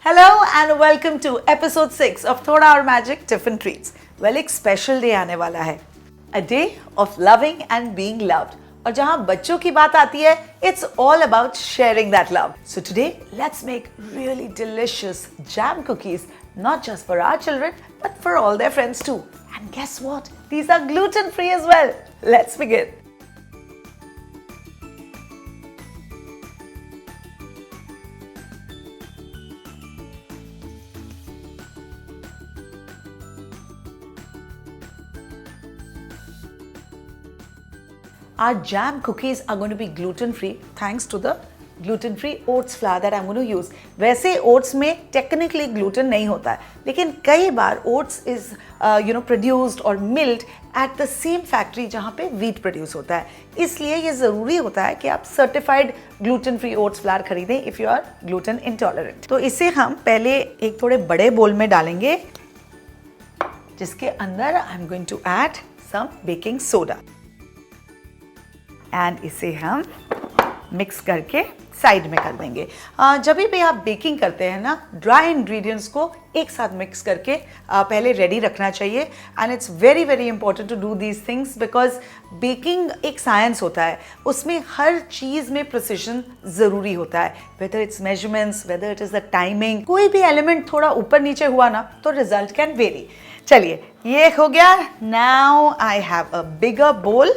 Hello and welcome to episode 6 of Thoda और Magic Tiffin Treats. Well, एक special day आने वाला है. A day of loving and being loved. और जहाँ बच्चों की बात आती है, it's all about sharing that love. So today, let's make really delicious jam cookies, not just for our children, but for all their friends too. And guess what? These are gluten-free as well. Let's begin. Our jam cookies are going to be gluten-free thanks to the gluten-free oats flour that I'm going to use. वैसे oats में technically gluten नहीं होता है, लेकिन कई बार oats is produced or milled at the same factory जहाँ पे wheat produce होता है. इसलिए ये ज़रूरी होता है कि आप certified gluten-free oats flour खरीदें if you are gluten intolerant. तो इसे हम पहले एक थोड़े बड़े बोल में डालेंगे, जिसके अंदर I'm going to add some baking soda. And इसे हम मिक्स करके साइड में कर देंगे. जब भी आप बेकिंग करते हैं ना, ड्राई इंग्रेडिएंट्स को एक साथ मिक्स करके पहले रेडी रखना चाहिए. And it's very very important to do these things because baking एक साइंस होता है. उसमें हर चीज़ में प्रिसिशन ज़रूरी होता है. Whether it's measurements, whether it is the timing, कोई भी एलिमेंट थोड़ा ऊपर नीचे हुआ ना तो रिजल्ट कैन वेरी. चलिए, ये हो गया. नाउ आई हैव अ बिगर बोल.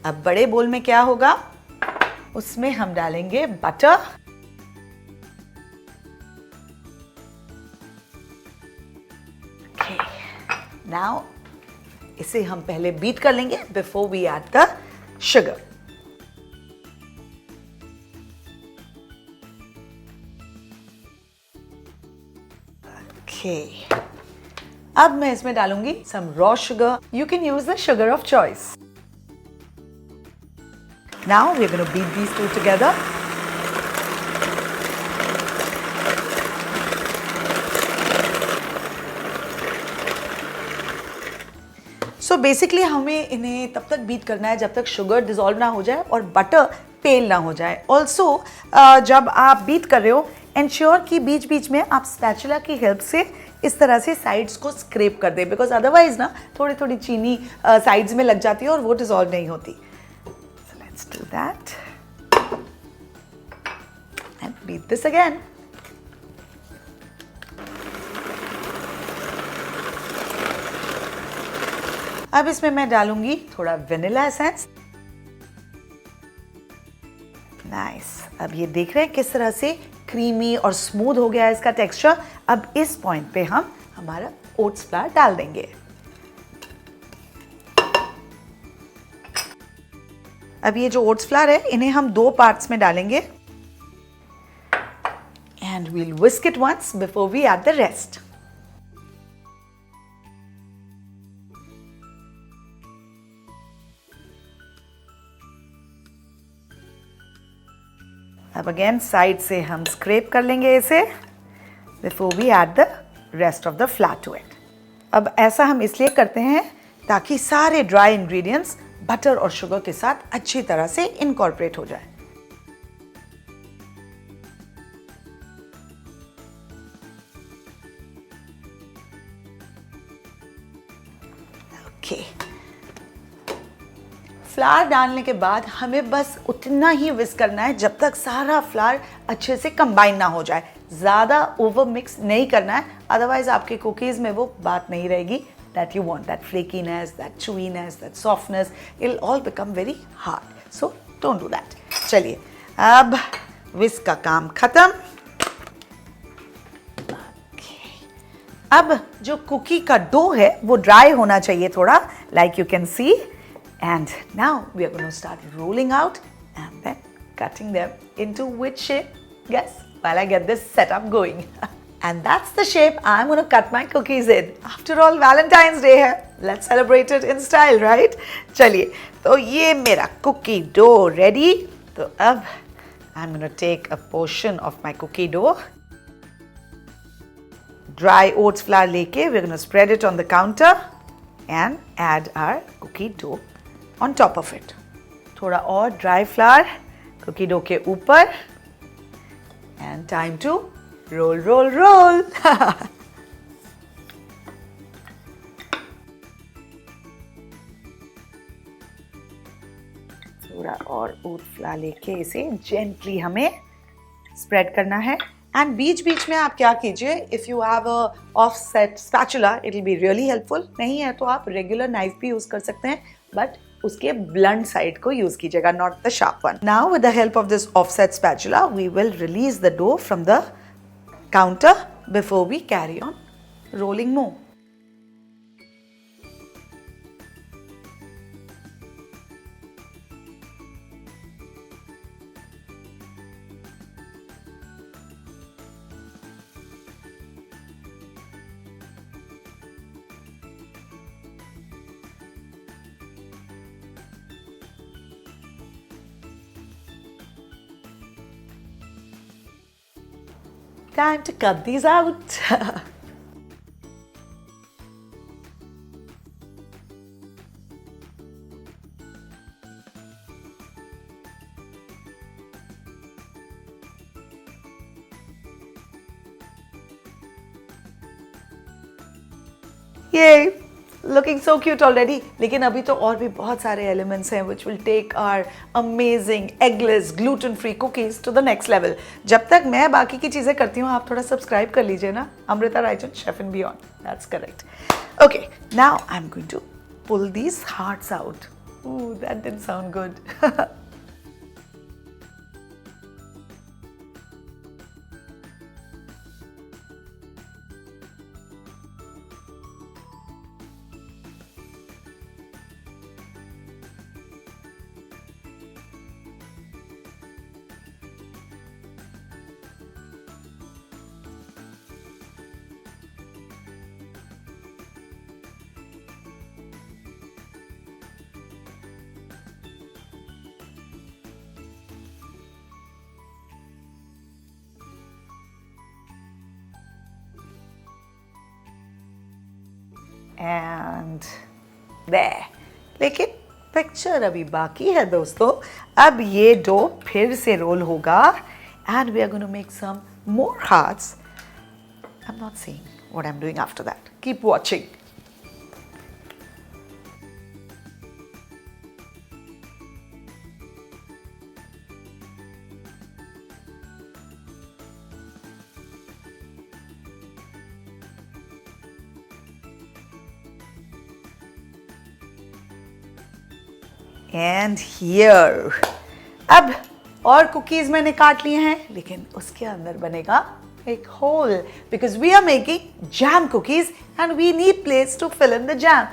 अब बड़े बोल में क्या होगा, उसमें हम डालेंगे बटर. नाउ इसे हम पहले बीट कर लेंगे before we add the sugar. Okay, अब मैं इसमें डालूंगी some raw sugar. You can use the sugar of choice. Now we're going to beat these two together. So basically हमें इन्हें तब तक बीट करना है जब तक शुगर डिसॉल्व ना हो जाए और बटर पेल ना हो जाए. ऑल्सो जब आप बीट कर रहे हो, इंश्योर कि बीच बीच में आप स्पैचुला की हेल्प से इस तरह से साइड्स को स्क्रैप कर दें, बिकॉज अदरवाइज ना थोड़ी थोड़ी चीनी साइड्स में लग जाती है और वो डिसॉल्व नहीं होती. Let's do that and beat this again. अब इसमें मैं डालूंगी थोड़ा वेनिला एसेंस. नाइस. अब ये देख रहे हैं किस तरह से क्रीमी और स्मूथ हो गया है इसका टेक्सचर. अब इस पॉइंट पे हम हमारा ओट्स फ्लावर डाल देंगे. अब ये जो ओट्स फ्लावर है, इन्हें हम दो पार्ट्स में डालेंगे. And we'll whisk it once before we add the rest. अब अगेन साइड से हम स्क्रैप कर लेंगे इसे before we add the rest of the flour to it. अब ऐसा हम इसलिए करते हैं ताकि सारे ड्राई इंग्रेडिएंट्स बटर और शुगर के साथ अच्छी तरह से इनकॉर्पोरेट हो जाए. ओके, फ्लावर डालने के बाद हमें बस उतना ही विस्क करना है जब तक सारा फ्लावर अच्छे से कंबाइन ना हो जाए. ज़्यादा ओवर मिक्स नहीं करना है, अदरवाइज आपके कुकीज़ में वो बात नहीं रहेगी that you want, that flakiness, that chewiness, that softness. It'll all become very hard. So don't do that. चलिए, अब विस्क का काम खत्म. अब जो कुकी का डो है वो ड्राई होना चाहिए थोड़ा, like you can see. And now we are going to start rolling out and then cutting them into which shape? Guess while I get this setup going. And that's the shape I'm going to cut my cookies in. After all, Valentine's Day है. Let's celebrate it in style, right? चलिए, तो ये मेरा cookie dough ready. तो अब I'm going to take a portion of my cookie dough. Dry oats flour लेके we're going to spread it on the counter and add our cookie dough on top of it. थोड़ा और dry flour cookie dough के ऊपर. And time to roll roll roll. थोड़ा और ओट flower लेके इसे gently हमें स्प्रेड करना है। एंड बीच बीच में आप क्या कीजिए, if you have a offset spatula it will be really helpful. नहीं है तो आप रेगुलर नाइफ भी यूज कर सकते हैं, बट उसके ब्लंट साइड को यूज कीजिएगा, not the sharp one. Now with the help of this offset spatula we will release the dough from the counter before we carry on rolling more. Time to cut these out. Yay! Looking so cute already. लेकिन अभी तो और भी बहुत सारे elements हैं which will take our amazing eggless gluten free cookies to the next level. जब तक मैं बाकी की चीज़ें करती हूँ आप थोड़ा सब्सक्राइब कर लीजिए ना। Amrita Raichand, Chef and Beyond. That's correct. Okay, now I'm going to pull these hearts out. Ooh, that didn't sound good. And there. लेकिन पिक्चर अभी बाकी है दोस्तों। अब ये डो फिर से रोल होगा and we are going to make some more hearts. I'm not saying what I'm doing after that. Keep watching. And here अब और कुकीज मैंने काट लिए हैं, लेकिन उसके अंदर बनेगा एक hole because we are making jam cookies and we need place to fill in the jam.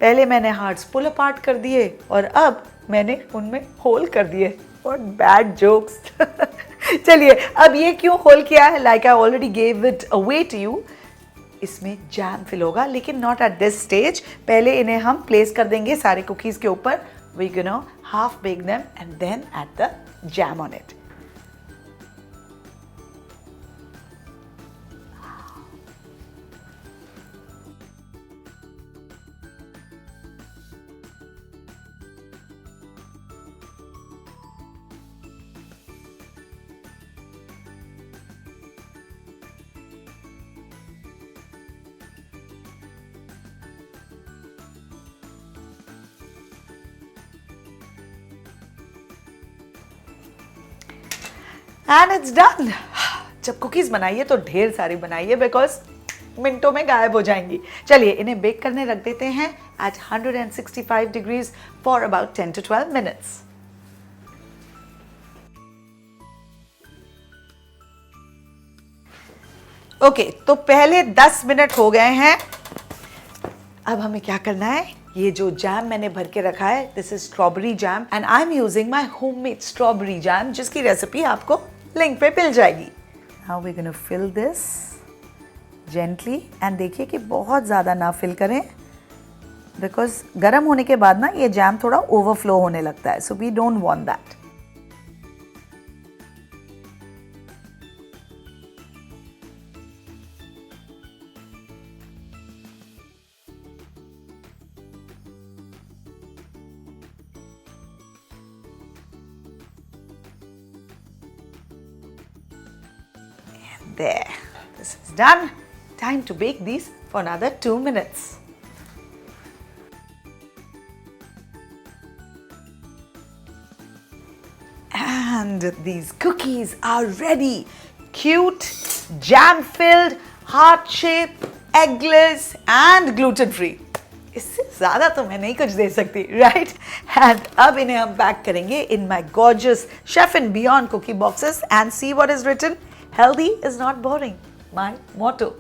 पहले मैंने हार्ट्स पुल अपार्ट कर दिए और अब मैंने उनमें होल कर दिए। और बैड जोक्स। चलिए अब ये क्यों होल किया है, like I already gave it away to you. इसमें जैम फिल होगा लेकिन नॉट एट दिस स्टेज। पहले इन्हें हम प्लेस कर देंगे सारे कुकीज के ऊपर। We gonna half bake them and then add the jam on it. And it's done. जब कुकीज बनाइए तो ढेर सारी बनाइए बिकॉज मिनटों में गायब हो जाएंगी। चलिए इन्हें बेक करने रख देते हैं at 165 degrees for about 10 to 12 minutes. Okay, तो पहले 10 मिनट हो गए हैं। अब हमें क्या करना है, ये जो जैम मैंने भर के रखा है this is strawberry jam and I am using my homemade strawberry jam, जिसकी रेसिपी आपको लिंक पे मिल जाएगी। Now we gonna fill this gently and देखिए कि बहुत ज़्यादा ना फिल करें बिकॉज गर्म होने के बाद ना ये जैम थोड़ा ओवरफ्लो होने लगता है, so we don't want that. There, this is done. Time to bake these for another 2 minutes. And these cookies are ready. Cute, jam-filled, heart-shaped, eggless and gluten-free. इससे ज़्यादा तो मैं नहीं कुछ दे सकती, right? And अब इन्हें हम पैक करेंगे in my gorgeous Chef and Beyond cookie boxes and see what is written. Healthy is not boring. My motto.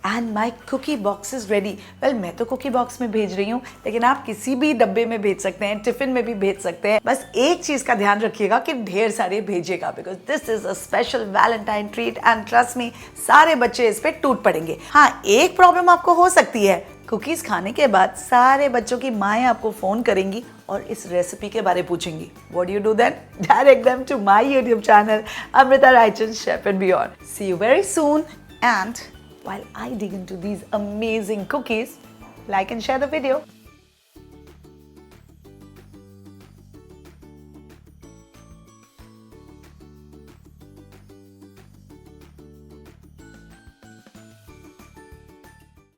And my cookie box is ready. Well, मैं तो cookie box में भेज रही हूँ, लेकिन आप किसी भी डब्बे में भेज सकते हैं, टिफिन में भी भेज सकते हैं. बस एक चीज का ध्यान रखिएगा कि ढेर सारे भेजिएगा, because this is a special Valentine treat and trust me, सारे बच्चे इस पे टूट पड़ेंगे. हाँ, एक प्रॉब्लम आपको हो सकती है. कुकीज खाने के बाद सारे बच्चों की माएँ आपको फोन करेंगी और इस रेसिपी के बारे में पूछेंगी. What do you do then? Direct them to my YouTube channel, Amrita Raichand's Chef and Beyond. See you very soon, and while I dig into these amazing cookies, like and share the video.